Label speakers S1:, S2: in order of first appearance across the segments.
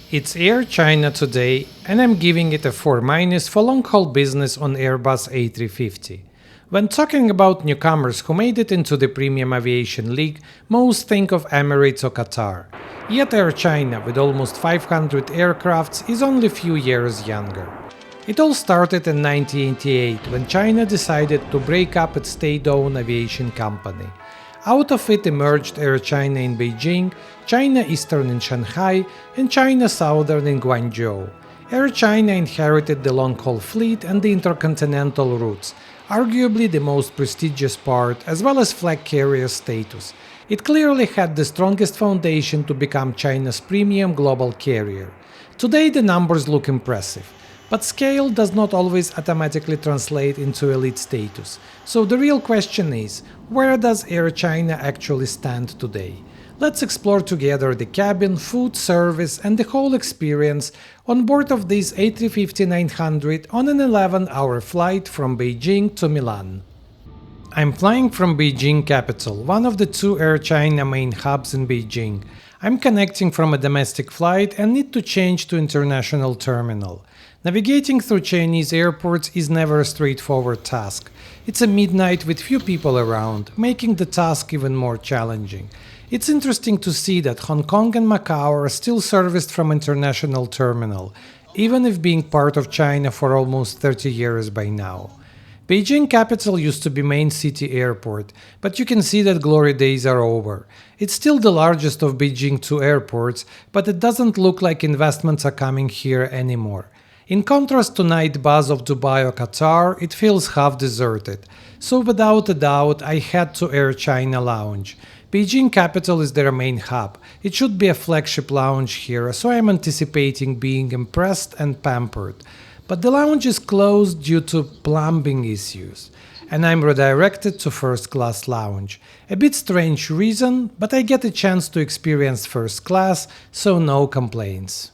S1: It's Air China today, and I'm giving it a 4 minus for long haul business on Airbus A350. When talking about newcomers who made it into the premium aviation league, most think of Emirates or Qatar. Yet Air China, with almost 500 aircrafts, is only a few years younger. It all started in 1988 when China decided to break up its state-owned aviation company. Out of it emerged Air China in Beijing, China Eastern in Shanghai, and China Southern in Guangzhou. Air China inherited the long-haul fleet and the intercontinental routes, arguably the most prestigious part, as well as flag carrier status. It clearly had the strongest foundation to become China's premium global carrier. Today the numbers look impressive. But scale does not always automatically translate into elite status. So the real question is, where does Air China actually stand today? Let's explore together the cabin, food, service, and the whole experience on board of this A350-900 on an 11-hour flight from Beijing to Milan. I'm flying from Beijing capital, one of the two Air China main hubs in Beijing. I'm connecting from a domestic flight and need to change to international terminal. Navigating through Chinese airports is never a straightforward task. It's a midnight with few people around, making the task even more challenging. It's interesting to see that Hong Kong and Macau are still serviced from international terminal, even if being part of China for almost 30 years by now. Beijing capital used to be main city airport, but you can see that glory days are over. It's still the largest of Beijing two airports, but it doesn't look like investments are coming here anymore. In contrast to night buzz of Dubai or Qatar, it feels half deserted. So without a doubt, I head to Air China Lounge. Beijing capital is their main hub. It should be a flagship lounge here, so I'm anticipating being impressed and pampered. But the lounge is closed due to plumbing issues, and I'm redirected to first class lounge. A bit strange reason, but I get a chance to experience first class, so no complaints.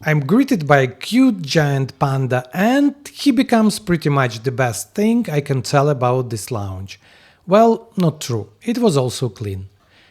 S1: I'm greeted by a cute giant panda, and he becomes pretty much the best thing I can tell about this lounge. Well, not true, it was also clean.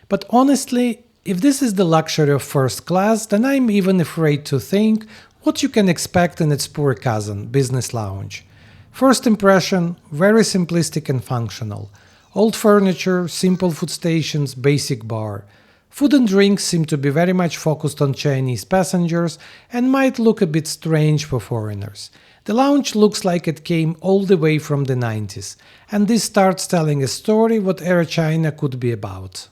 S1: But honestly, if this is the luxury of first class, then I'm even afraid to think what you can expect in its poor cousin, business lounge. First impression, very simplistic and functional. Old furniture, simple food stations, basic bar. Food and drinks seem to be very much focused on Chinese passengers and might look a bit strange for foreigners. The lounge looks like it came all the way from the 90s, and this starts telling a story what Air China could be about.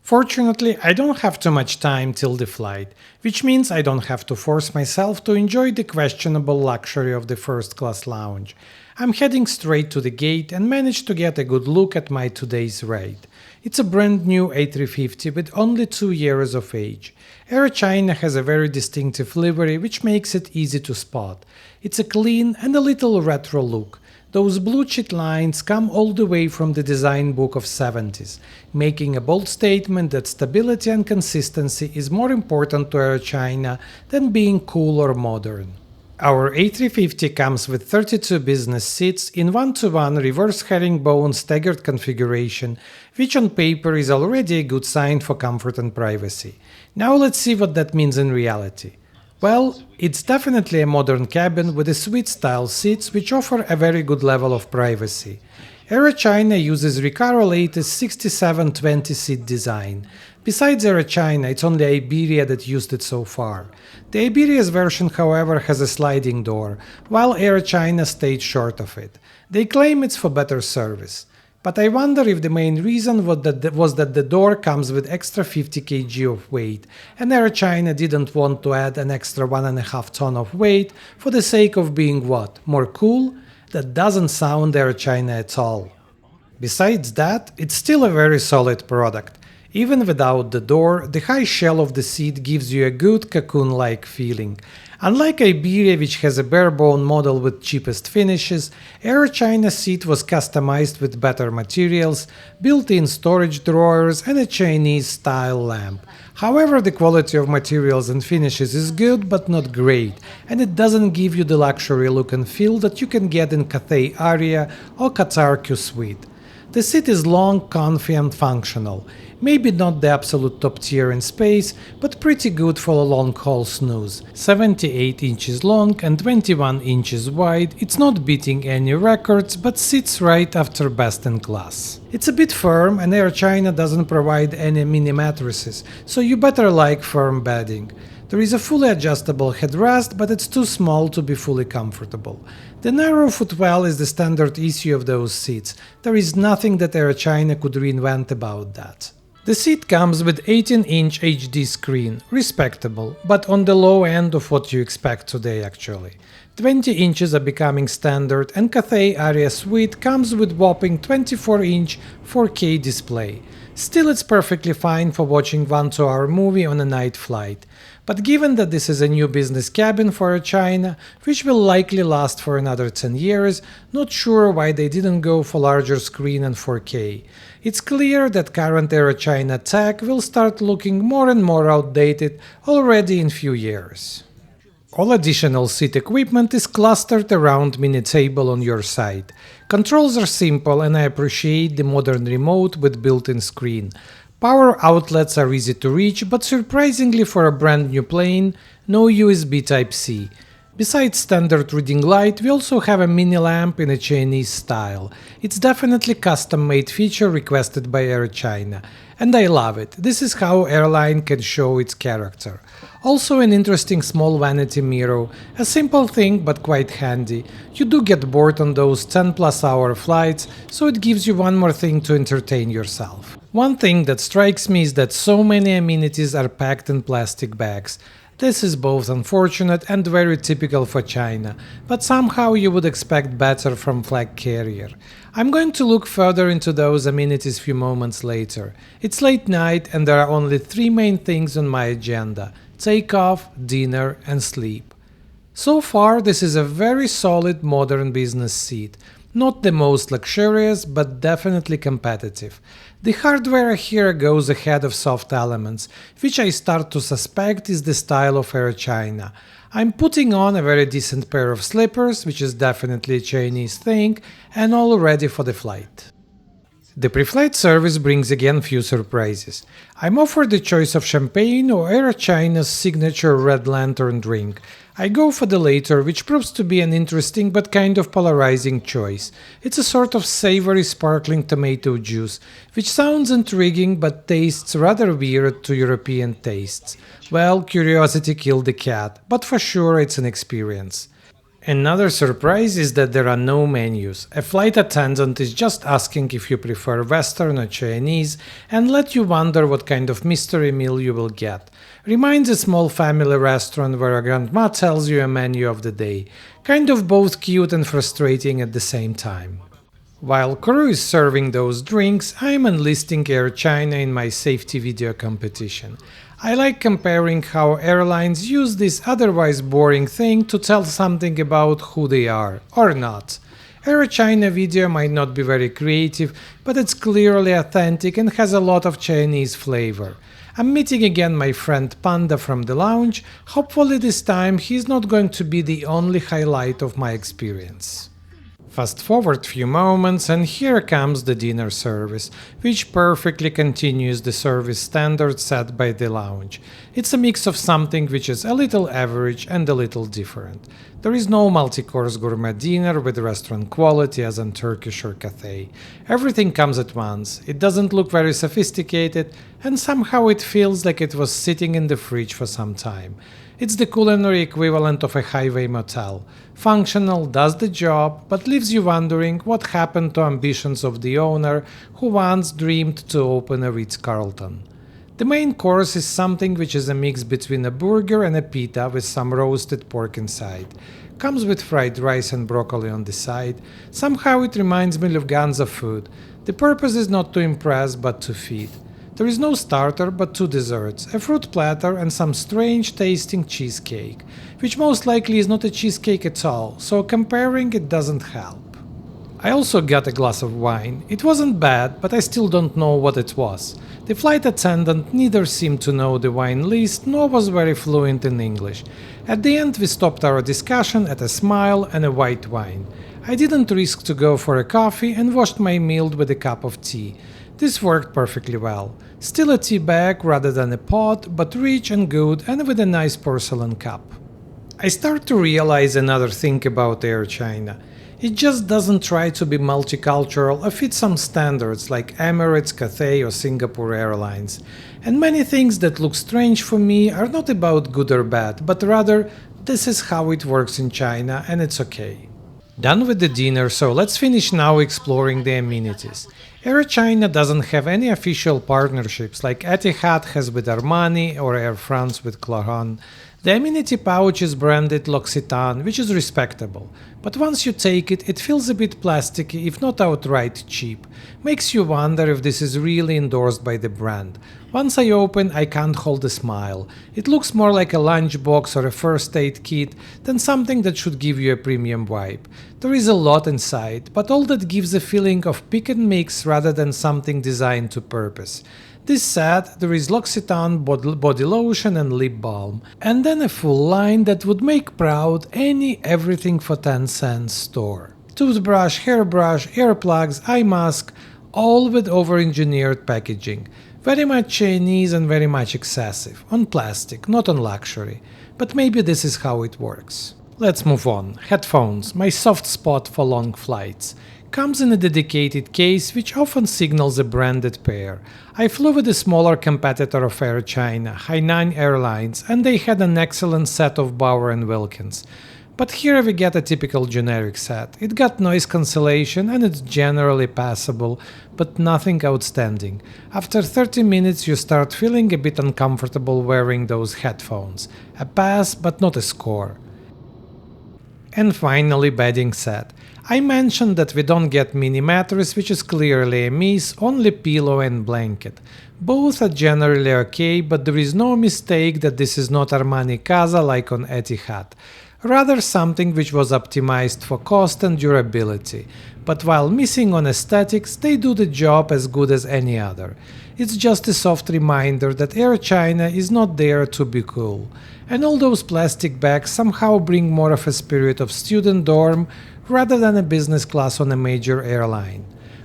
S1: Fortunately, I don't have too much time till the flight, which means I don't have to force myself to enjoy the questionable luxury of the first-class lounge. I'm heading straight to the gate and managed to get a good look at my today's ride. It's a brand new A350 with only 2 years of age. Air China has a very distinctive livery which makes it easy to spot. It's a clean and a little retro look. Those blue chit lines come all the way from the design book of 70s, making a bold statement that stability and consistency is more important to Air China than being cool or modern. Our A350 comes with 32 business seats in 1-to-1 reverse herringbone staggered configuration, which on paper is already a good sign for comfort and privacy. Now let's see what that means in reality. Well, it's definitely a modern cabin with a suite-style seats which offer a very good level of privacy. Air China uses Recaro latest 6720 seat design. Besides Air China, it's only Iberia that used it so far. The Iberia's version, however, has a sliding door, while Air China stayed short of it. They claim it's for better service. But I wonder if the main reason was that the door comes with extra 50 kg of weight, and Air China didn't want to add an extra 1.5 ton of weight for the sake of being what? More cool? That doesn't sound Air China at all. Besides that, it's still a very solid product. Even without the door, the high shell of the seat gives you a good cocoon-like feeling. Unlike Iberia, which has a bare-bone model with cheapest finishes, Air China's seat was customized with better materials, built-in storage drawers and a Chinese-style lamp. However, the quality of materials and finishes is good but not great, and it doesn't give you the luxury look and feel that you can get in Cathay Aria or Qatar Q Suite. The seat is long, comfy and functional. Maybe not the absolute top tier in space, but pretty good for a long haul snooze. 78 inches long and 21 inches wide, it's not beating any records, but sits right after best in class. It's a bit firm and Air China doesn't provide any mini mattresses, so you better like firm bedding. There is a fully adjustable headrest, but it's too small to be fully comfortable. The narrow footwell is the standard issue of those seats. There is nothing that Air China could reinvent about that. The seat comes with 18-inch HD screen, respectable, but on the low end of what you expect today actually. 20 inches are becoming standard and Cathay Aria Suite comes with whopping 24-inch 4K display. Still, it's perfectly fine for watching 1-2-hour movie on a night flight. But given that this is a new business cabin for Air China, which will likely last for another 10 years, not sure why they didn't go for larger screen and 4K. It's clear that current Air China tech will start looking more and more outdated already in few years. All additional seat equipment is clustered around mini table on your side. Controls are simple and I appreciate the modern remote with built-in screen. Power outlets are easy to reach, but surprisingly for a brand new plane, no USB Type-C. Besides standard reading light, we also have a mini lamp in a Chinese style. It's definitely custom-made feature requested by Air China. And I love it. This is how airline can show its character. Also an interesting small vanity mirror, a simple thing but quite handy. You do get bored on those 10+ hour flights, so it gives you one more thing to entertain yourself. One thing that strikes me is that so many amenities are packed in plastic bags. This is both unfortunate and very typical for China, but somehow you would expect better from flag carrier. I'm going to look further into those amenities few moments later. It's late night and there are only 3 main things on my agenda: takeoff, dinner and sleep. So far this is a very solid modern business seat. Not the most luxurious, but definitely competitive. The hardware here goes ahead of soft elements, which I start to suspect is the style of Air China. I'm putting on a very decent pair of slippers, which is definitely a Chinese thing, and all ready for the flight. The pre-flight service brings again few surprises. I'm offered the choice of champagne or Air China's signature Red Lantern drink. I go for the latter, which proves to be an interesting but kind of polarizing choice. It's a sort of savory sparkling tomato juice, which sounds intriguing but tastes rather weird to European tastes. Well, curiosity killed the cat, but for sure it's an experience. Another surprise is that there are no menus. A flight attendant is just asking if you prefer Western or Chinese and let you wonder what kind of mystery meal you will get. Reminds a small family restaurant where a grandma tells you a menu of the day. Kind of both cute and frustrating at the same time. While crew is serving those drinks, I'm enlisting Air China in my safety video competition. I like comparing how airlines use this otherwise boring thing to tell something about who they are, or not. Air China video might not be very creative, but it's clearly authentic and has a lot of Chinese flavor. I'm meeting again my friend Panda from the lounge. Hopefully this time he's not going to be the only highlight of my experience. Fast forward few moments and here comes the dinner service, which perfectly continues the service standard set by the lounge. It's a mix of something which is a little average and a little different. There is no multi-course gourmet dinner with restaurant quality as in Turkish or Cathay. Everything comes at once, it doesn't look very sophisticated, and somehow it feels like it was sitting in the fridge for some time. It's the culinary equivalent of a highway motel. Functional, does the job, but leaves you wondering what happened to ambitions of the owner who once dreamed to open a Ritz-Carlton. The main course is something which is a mix between a burger and a pita with some roasted pork inside. Comes with fried rice and broccoli on the side. Somehow it reminds me of Lufthansa food. The purpose is not to impress but to feed. There is no starter but 2 desserts, a fruit platter and some strange tasting cheesecake, which most likely is not a cheesecake at all, so comparing it doesn't help. I also got a glass of wine. It wasn't bad, but I still don't know what it was. The flight attendant neither seemed to know the wine list nor was very fluent in English. At the end we stopped our discussion at a smile and a white wine. I didn't risk to go for a coffee and washed my meal with a cup of tea. This worked perfectly well. Still a tea bag rather than a pot, but rich and good and with a nice porcelain cup. I start to realize another thing about Air China. It just doesn't try to be multicultural or fit some standards like Emirates, Cathay, or Singapore Airlines. And many things that look strange for me are not about good or bad, but rather, this is how it works in China and it's okay. Done with the dinner, so let's finish now exploring the amenities. Air China doesn't have any official partnerships like Etihad has with Armani or Air France with Clairon. The amenity pouch is branded L'Occitane, which is respectable, but once you take it, it feels a bit plasticky if not outright cheap. Makes you wonder if this is really endorsed by the brand. Once I open, I can't hold a smile. It looks more like a lunchbox or a first aid kit than something that should give you a premium vibe. There is a lot inside, but all that gives a feeling of pick and mix rather than something designed to purpose. This said, there is L'Occitane body lotion and lip balm, and then a full line that would make proud any everything for 10 cents store. Toothbrush, hairbrush, earplugs, eye mask, all with over-engineered packaging. Very much Chinese and very much excessive, on plastic, not on luxury. But maybe this is how it works. Let's move on. Headphones, my soft spot for long flights. Comes in a dedicated case which often signals a branded pair. I flew with a smaller competitor of Air China, Hainan Airlines, and they had an excellent set of Bauer & Wilkins. But here we get a typical generic set. It got noise cancellation and it's generally passable, but nothing outstanding. After 30 minutes you start feeling a bit uncomfortable wearing those headphones. A pass, but not a score. And finally, bedding set. I mentioned that we don't get mini mattress, which is clearly a miss, only pillow and blanket. Both are generally okay, but there is no mistake that this is not Armani Casa like on Etihad. Rather something which was optimized for cost and durability. But while missing on aesthetics, they do the job as good as any other. It's just a soft reminder that Air China is not there to be cool. And all those plastic bags somehow bring more of a spirit of student dorm rather than a business class on a major airline.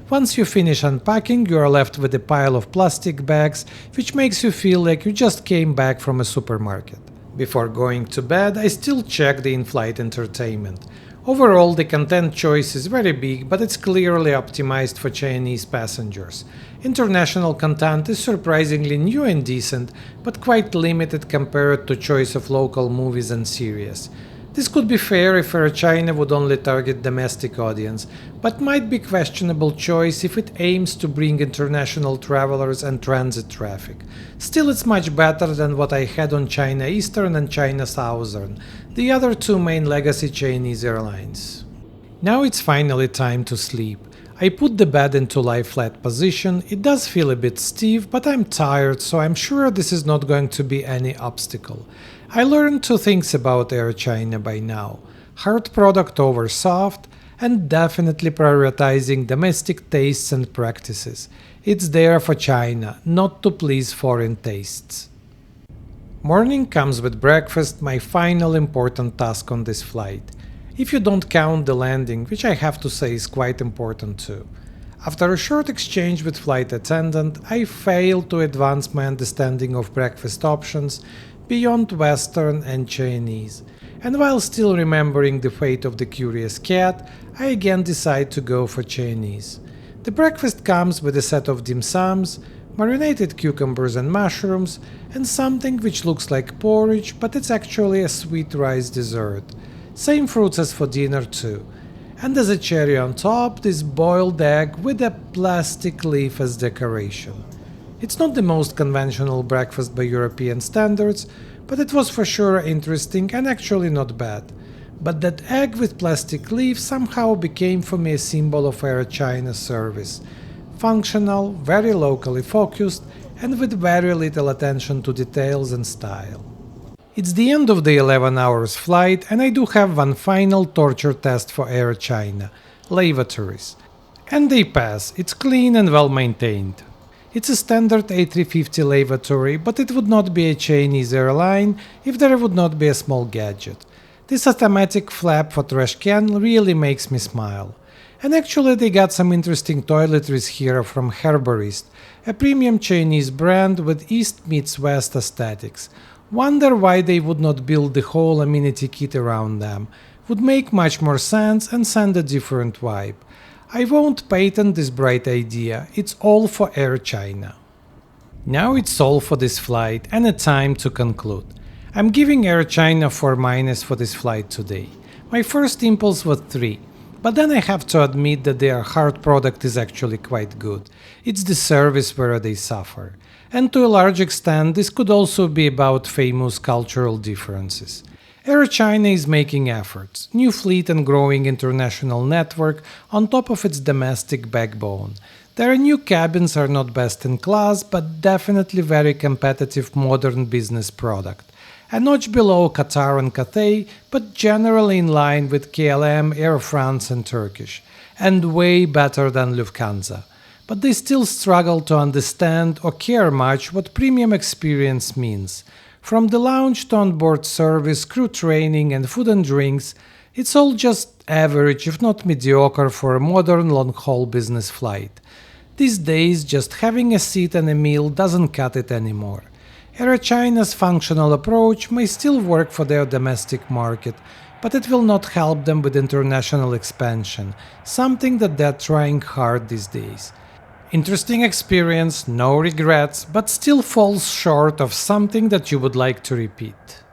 S1: Once you finish unpacking, you are left with a pile of plastic bags, which makes you feel like you just came back from a supermarket. Before going to bed, I still check the in-flight entertainment. Overall, the content choice is very big, but it's clearly optimized for Chinese passengers. International content is surprisingly new and decent, but quite limited compared to choice of local movies and series. This could be fair if Air China would only target domestic audience, but might be questionable choice if it aims to bring international travelers and transit traffic. Still, it's much better than what I had on China Eastern and China Southern, the other two main legacy Chinese airlines. Now it's finally time to sleep. I put the bed into lie flat position. It does feel a bit stiff, but I'm tired, so I'm sure this is not going to be any obstacle. I learned two things about Air China by now: hard product over soft, and definitely prioritizing domestic tastes and practices. It's there for China, not to please foreign tastes. Morning comes with breakfast, my final important task on this flight. If you don't count the landing, which I have to say is quite important too. After a short exchange with flight attendant, I failed to advance my understanding of breakfast options beyond Western and Chinese. And while still remembering the fate of the curious cat, I again decide to go for Chinese. The breakfast comes with a set of dim sums, marinated cucumbers and mushrooms, and something which looks like porridge, but it's actually a sweet rice dessert. Same fruits as for dinner too. And as a cherry on top, this boiled egg with a plastic leaf as decoration. It's not the most conventional breakfast by European standards, but it was for sure interesting and actually not bad. But that egg with plastic leaf somehow became for me a symbol of Air China service. Functional, very locally focused, and with very little attention to details and style. It's the end of the 11 hours flight, and I do have one final torture test for Air China: lavatories. And they pass, it's clean and well maintained. It's a standard A350 lavatory, but it would not be a Chinese airline if there would not be a small gadget. This automatic flap for trash can really makes me smile. And actually, they got some interesting toiletries here from Herborist, a premium Chinese brand with East meets West aesthetics. Wonder why they would not build the whole amenity kit around them. Would make much more sense and send a different vibe. I won't patent this bright idea, it's all for Air China. Now it's all for this flight and a time to conclude. I'm giving Air China 4 minus for this flight today. My first impulse was 3, but then I have to admit that their hard product is actually quite good. It's the service where they suffer. And to a large extent, this could also be about famous cultural differences. Air China is making efforts, new fleet and growing international network on top of its domestic backbone. Their new cabins are not best in class, but definitely very competitive modern business product. A notch below Qatar and Cathay, but generally in line with KLM, Air France and Turkish, and way better than Lufthansa. But they still struggle to understand or care much what premium experience means. From the lounge to onboard service, crew training and food and drinks, it's all just average if not mediocre for a modern long-haul business flight. These days, just having a seat and a meal doesn't cut it anymore. Air China's functional approach may still work for their domestic market, but it will not help them with international expansion, something that they're trying hard these days. Interesting experience, no regrets, but still falls short of something that you would like to repeat.